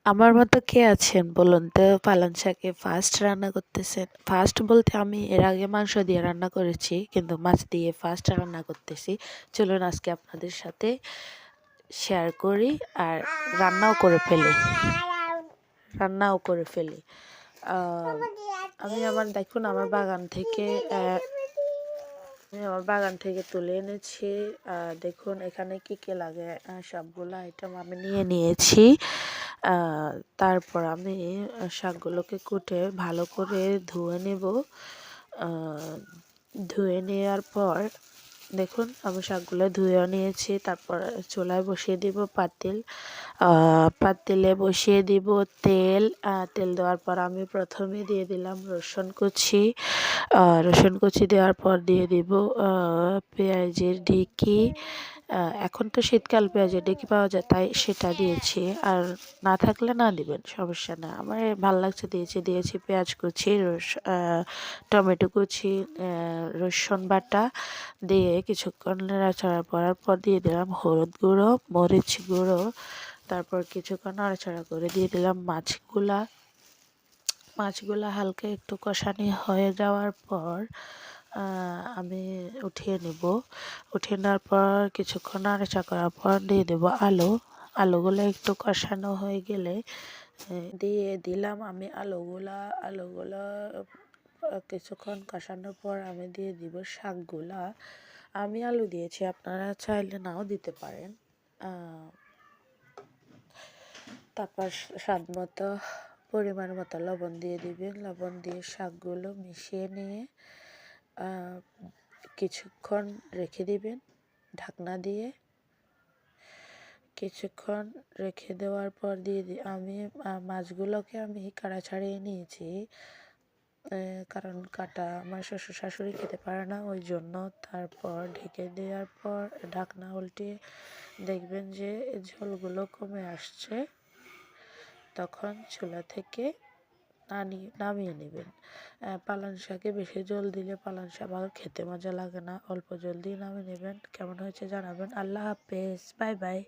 আমার মতো কে আছেন বলুন তো পালং শাকে ফার্স্ট রান্না করতেছেন? ফার্স্ট বলতে আমি এর আগে মাংস দিয়ে রান্না করেছি, কিন্তু মাছ দিয়ে ফার্স্ট রান্না করতেছি। চলুন আজকে আপনাদের সাথে শেয়ার করি আর রান্নাও করে ফেলি। রান্নাও করে ফেলি। আহ, আমি আমার দেখুন আমার বাগান থেকে আমি আমার বাগান থেকে তুলে এনেছি। দেখুন এখানে কি কি লাগে, সবগুলো আইটেম আমি নিয়ে নিয়েছি। তারপর আমি শাকগুলোকে কুটে ভালো করে ধুয়ে নেব। ধুয়ে নেওয়ার পর দেখুন আমি শাকগুলো ধুয়েও নিয়েছি। তারপর চুলায় বসিয়ে দিব পাতিল। পাতিলে বসিয়ে দিব তেল। তেল দেওয়ার পর আমি প্রথমে দিয়ে দিলাম রসুন কুচি। রসুন কুচি দেওয়ার পর দিয়ে দিব পেঁয়াজের ঢেঁকি। এখন তো শীতকাল পেঁয়াজের ঢেঁকি পাওয়া যায়, তাই সেটা দিয়েছি। আর না থাকলে না দিবেন, সমস্যা না। আমার ভালো লাগছে দিয়েছি পেঁয়াজ কুচি, টমেটো কুচি, রসুন বাটা দিয়ে কিছুক্ষণ নাড়াচাড়া করার পর দিয়ে দিলাম হলুদ গুঁড়ো, মরিচ গুঁড়ো। তারপর কিছুক্ষণ নাড়াচাড়া করে দিয়ে দিলাম মাছগুলা হালকা একটু কষানি হয়ে যাওয়ার পর আমি উঠিয়ে নেব। উঠিয়ে নেওয়ার পর কিছুক্ষণ নাড়াচাড়া করার পর দিয়ে দেবো আলুগুলো একটু কষানো হয়ে গেলে দিয়ে দিলাম আমি আলুগুলো কিছুক্ষণ কষানোর পর আমি দিয়ে দিব শাকগুলা। আমি আলু দিয়েছি, আপনারা চাইলে নাও দিতে পারেন। তারপর স্বাদ মতো পরিমাণ মতো লবণ দিয়ে দিবেন। লবণ দিয়ে শাকগুলো মিশিয়ে নিয়ে কিছুক্ষণ রেখে দিবেন ঢাকনা দিয়ে। কিছুক্ষণ রেখে দেওয়ার পর আমি মাছগুলোকে আমি কাটা ছাড়িয়ে নিয়েছি, কারণ কাটা আমার শ্বশুর শাশুড়ি খেতে পারে না, ওই জন্য। তারপর ঢেকে দেওয়ার পর ঢাকনা উল্টিয়ে দেখবেন যে ঝোলগুলো কমে আসছে, তখন চুলা থেকে নামিয়ে নেবেন। পালং শাকে বেশি জল দিলে পালং শাক আবার খেতে মজা লাগে না, অল্প জল দিয়ে নামিয়ে নেবেন। কেমন হয়েছে জানাবেন। আল্লাহ হাফেজ, বাই বাই।